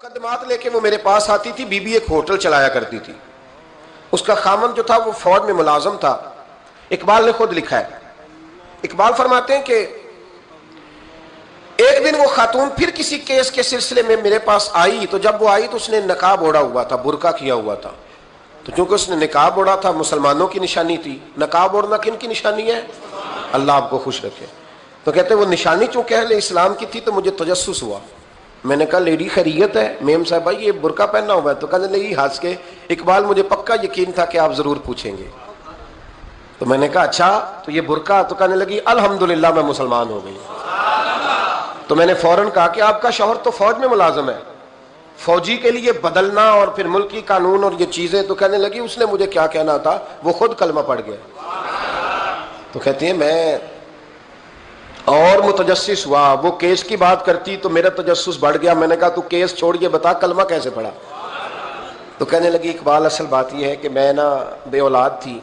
मुकदमात लेके वो मेरे पास आती थी। बीबी एक होटल चलाया करती थी, उसका खामन जो था वो फौज में मुलाजम था। इकबाल ने खुद लिखा है, इकबाल फरमाते हैं कि एक दिन वो खातून फिर किसी केस के सिलसिले में मेरे पास आई, तो जब वो आई तो उसने नकाब ओढ़ा हुआ था, बुरका किया हुआ था। तो चूंकि उसने निकाब ओढ़ा था, मुसलमानों की निशानी थी। नकाब ओढ़ना किन की निशानी है? अल्लाह आपको खुश रखे। तो कहते वो निशानी चूंकि अहले इस्लाम की थी तो मुझे तजस्सुस हुआ। मैंने कहा लेडी खैरियत है? मेम साहब भाई ये बुरका पहना हुआ है। तो कहने लगी हंस के, इकबाल मुझे पक्का यकीन था कि आप जरूर पूछेंगे। तो मैंने कहा अच्छा तो ये बुरका? तो कहने लगी अल्हम्दुलिल्लाह मैं मुसलमान हो गई। तो मैंने फौरन कहा कि आपका शौहर तो फौज में मुलाजम है, फौजी के लिए बदलना और फिर मुल्की कानून और ये चीजें। तो कहने लगी उसने मुझे क्या कहना था, वो खुद कलमा पढ़ गया। तो कहती है मैं और मुतजस्सिस हुआ। वो केस की बात करती तो मेरा तजस्सुस बढ़ गया। मैंने कहा तू केस छोड़ के बता कलमा कैसे पढ़ा। तो कहने लगी इकबाल असल बात यह है कि मैं ना बे औलाद थी,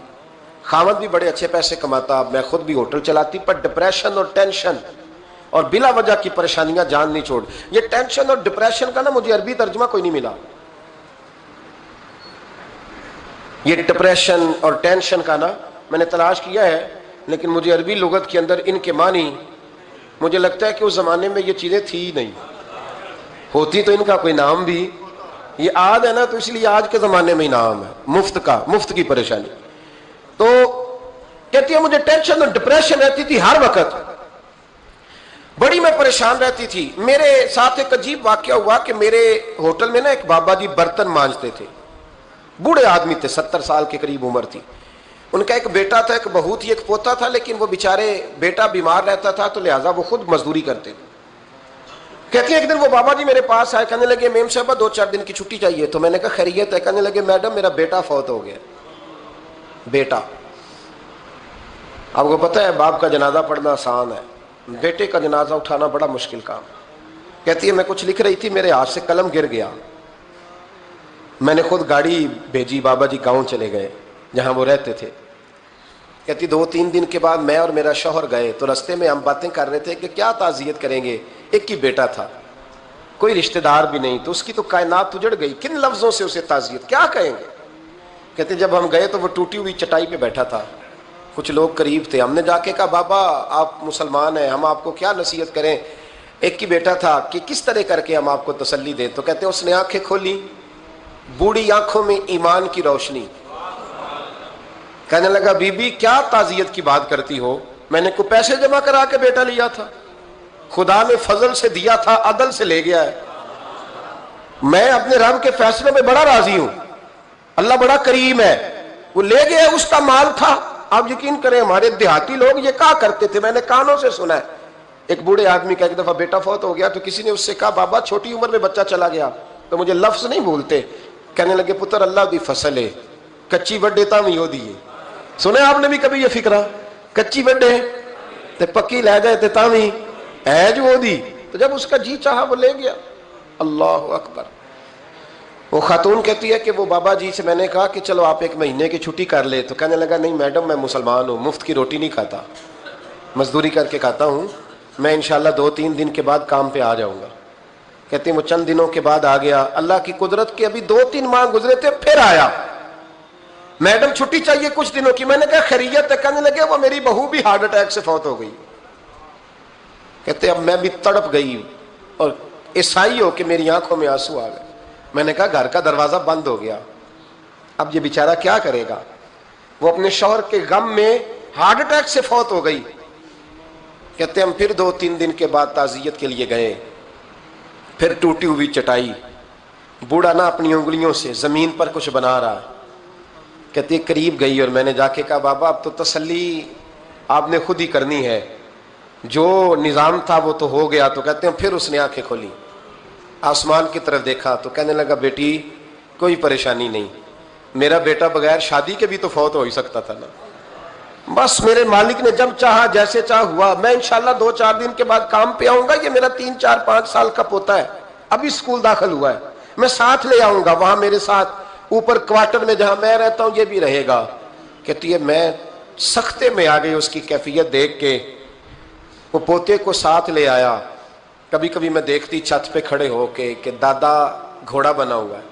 खामद भी बड़े अच्छे पैसे कमाता, मैं खुद भी होटल चलाती, पर डिप्रेशन और टेंशन और बिला वजह की परेशानियां जान नहीं छोड़। ये टेंशन और डिप्रेशन का ना मुझे अरबी तर्जुमा कोई नहीं मिला। ये डिप्रेशन और टेंशन का ना मैंने तलाश किया है, लेकिन मुझे अरबी लुगत के अंदर इनके मानी मुझे लगता है कि उस जमाने में ये चीजें थी नहीं, होती तो इनका कोई नाम भी, ये आज है ना तो इसलिए आज के जमाने में ही नाम है मुफ्त का, मुफ्त की परेशानी। तो कहती है मुझे टेंशन और डिप्रेशन रहती थी हर वक्त, बड़ी मैं परेशान रहती थी। मेरे साथ एक अजीब वाकया हुआ कि मेरे होटल में ना एक बाबा जी बर्तन मांजते थे, बूढ़े आदमी थे, 70 साल के करीब उम्र थी। उनका एक बेटा था, एक बहू थी, एक पोता था, लेकिन वो बेचारे बेटा बीमार रहता था तो लिहाजा वो खुद मजदूरी करते थे। कहती है एक दिन वो बाबा जी मेरे पास आए, कहने लगे मेम साहबा 2-4 दिन की छुट्टी चाहिए। तो मैंने कहा खैरियत है? कहने लगे मैडम मेरा बेटा फौत हो गया। बेटा, आपको पता है बाप का जनाजा पढ़ना आसान है, बेटे का जनाजा उठाना बड़ा मुश्किल काम। कहती है मैं कुछ लिख रही थी, मेरे हाथ से कलम गिर गया। मैंने खुद गाड़ी भेजी, बाबा जी गाँव चले गए जहाँ वो रहते थे। कहती 2-3 दिन के बाद मैं और मेरा शौहर गए तो रास्ते में हम बातें कर रहे थे कि क्या ताज़ियत करेंगे। एक ही बेटा था, कोई रिश्तेदार भी नहीं, तो उसकी तो कायनात उजड़ गई, किन लफ्ज़ों से उसे ताज़ियत क्या कहेंगे। कहते जब हम गए तो वो टूटी हुई चटाई पे बैठा था, कुछ लोग करीब थे। हमने जाके कहा बाबा आप मुसलमान हैं, हम आपको क्या नसीहत करें। एक ही बेटा था कि किस तरह करके हम आपको तसल्ली दें। तो कहते उसने आंखें खोली, बूढ़ी आंखों में ईमान की रोशनी। कहने लगा बीबी क्या ताज़ियत की बात करती हो, मैंने को पैसे जमा करा के बेटा लिया था, खुदा ने फजल से दिया था, अदल से ले गया है। मैं अपने रब के फैसले में बड़ा राजी हूं, अल्लाह बड़ा करीम है, वो ले गया, उसका माल था। आप यकीन करें हमारे देहाती लोग ये क्या करते थे, मैंने कानों से सुना है। एक बूढ़े आदमी का एक दफा बेटा फौत हो गया तो किसी ने उससे कहा बाबा छोटी उम्र में बच्चा चला गया, तो मुझे लफ्ज नहीं भूलते। कहने लगे पुत्र अल्लाह दी फसल है, कच्ची वड्डे तां भी ओदी है। सुने आपने भी कभी ये फिक्रा, कच्ची वड्डे ते पक्की लै जाए तां भी है जो ओदी। तो जब उसका जी चाहा वो ले गया। अल्लाह अकबर। वो खातून कहती है कि वो बाबा जी से मैंने कहा कि चलो आप 1 महीने की छुट्टी कर ले। तो कहने लगा नहीं मैडम मैं मुसलमान हूँ, मुफ्त की रोटी नहीं खाता, मजदूरी करके खाता हूँ, मैं इंशाल्लाह 2-3 दिन के बाद काम पे आ जाऊँगा। कहते हैं वो चंद दिनों के बाद आ गया। अल्लाह की कुदरत के अभी 2-3 माह गुजरे थे, फिर आया, मैडम छुट्टी चाहिए कुछ दिनों की। मैंने कहा खैरियत है? कहने लगे वो मेरी बहू भी हार्ट अटैक से फौत हो गई। कहते अब मैं भी तड़प गई और ईसाई हो कि मेरी आंखों में आंसू आ गए। मैंने कहा घर का दरवाजा बंद हो गया, अब ये बेचारा क्या करेगा। वो अपने शौहर के गम में हार्ट अटैक से फौत हो गई। कहते हम फिर 2-3 दिन के बाद ताज़ियत के लिए गए, फिर टूटी हुई चटाई, बूढ़ा ना अपनी उंगलियों से जमीन पर कुछ बना रहा। कहती करीब गई और मैंने जाके कहा बाबा अब तो तसल्ली आपने खुद ही करनी है, जो निज़ाम था वो तो हो गया। तो कहते हैं फिर उसने आंखें खोली, आसमान की तरफ देखा तो कहने लगा बेटी कोई परेशानी नहीं, मेरा बेटा बगैर शादी के भी तो फौत हो ही सकता था ना, बस मेरे मालिक ने जब चाहा जैसे चाह हुआ। मैं इंशाल्लाह 2-4 दिन के बाद काम पे आऊंगा, ये मेरा 3-4-5 साल का पोता है, अभी स्कूल दाखिल हुआ है, मैं साथ ले आऊंगा, वहां मेरे साथ ऊपर क्वार्टर में जहां मैं रहता हूं ये भी रहेगा। कहती है मैं सख्ते में आ गई उसकी कैफियत देख के। वो पोते को साथ ले आया। कभी कभी मैं देखती छत पे खड़े होके कि दादा घोड़ा बना हुआ है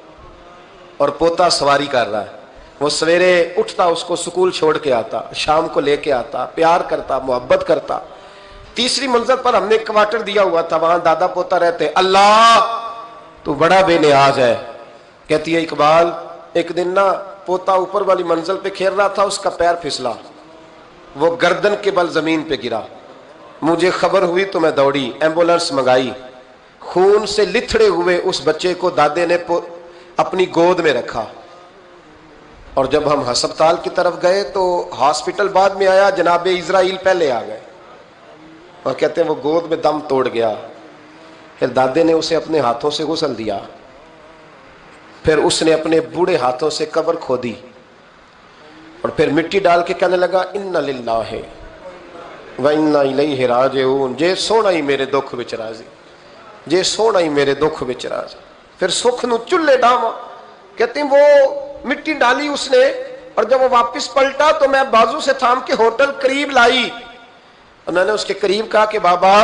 और पोता सवारी कर रहा है। वो सवेरे उठता, उसको स्कूल छोड़ के आता, शाम को लेके आता, प्यार करता, मोहब्बत करता। तीसरी मंजिल पर हमने क्वार्टर दिया हुआ था, वहां दादा पोता रहते। अल्लाह तू बड़ा बेनियाज है। कहती है इकबाल, एक दिन ना पोता ऊपर वाली मंजिल पे खेल रहा था, उसका पैर फिसला, वो गर्दन के बल जमीन पे गिरा। मुझे खबर हुई तो मैं दौड़ी, एम्बुलेंस मंगाई। खून से लिथड़े हुए उस बच्चे को दादे ने अपनी गोद में रखा। और जब हम अस्पताल की तरफ गए तो हॉस्पिटल बाद में आया, जनाबे इजराइल पहले आ गए और कहते हैं वो गोद में दम तोड़ गया। फिर दादे ने उसे अपने हाथों से गुस्ल दिया, फिर उसने अपने बूढ़े हाथों से कब्र खोदी और फिर मिट्टी डाल के कहने लगा इन्ना लिल्लाहि व इन्ना इलैहि राजिऊन। जे सोना ही मेरे दुख विच राजी, जे सोना ही मेरे दुख विच राजी। फिर सुख नू चुल्ले डावा। कहती वो मिट्टी डाली उसने, और जब वो वापस पलटा तो मैं बाजू से थाम के होटल करीब लाई और मैंने उसके करीब कहा कि बाबा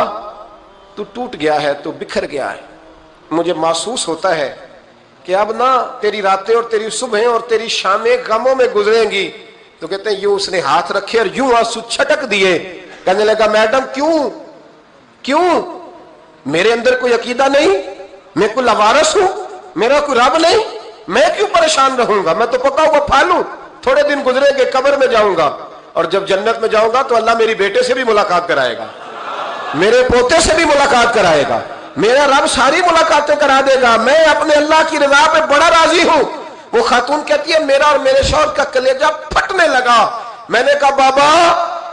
तू टूट गया है, तू बिखर गया है। मुझे महसूस होता है कि अब ना तेरी रातें और तेरी सुबहें और तेरी शामें गमों में गुजरेंगी। तो कहते हैं यूं उसने हाथ रखे और यूं आंसू छटक दिए। कहने लगा मैडम क्यों क्यों, मेरे अंदर कोई अकीदा नहीं, मैं कोई लवारस हूं, मेरा कोई रब नहीं, मैं क्यों परेशान रहूंगा, मैं तो पका हुआ फल हूं। थोड़े दिन गुजरेंगे, कब्र में जाऊंगा और जब जन्नत में जाऊंगा तो अल्लाह मेरी बेटे से भी मुलाकात कराएगा, मेरे पोते से भी मुलाकात कराएगा, मेरा रब सारी मुलाकातें करा देगा। मैं अपने अल्लाह की रजा पे बड़ा राजी हूं। वो खातून कहती है मेरा और मेरे शौहर का कलेजा फटने लगा। मैंने कहा बाबा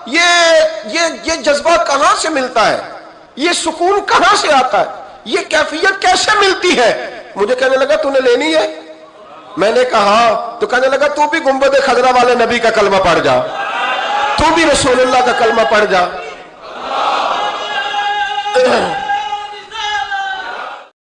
ये जज्बा कहां से मिलता है, ये सुकून कहां से आता है, ये कैफियत कैसे मिलती है। मुझे कहने लगा तूने लेनी है। मैंने कहा, तो कहने लगा तू भी गुंबद खजरा वाले नबी का कलमा पढ़ जा, तू भी रसूलुल्लाह का कलमा पढ़ जा।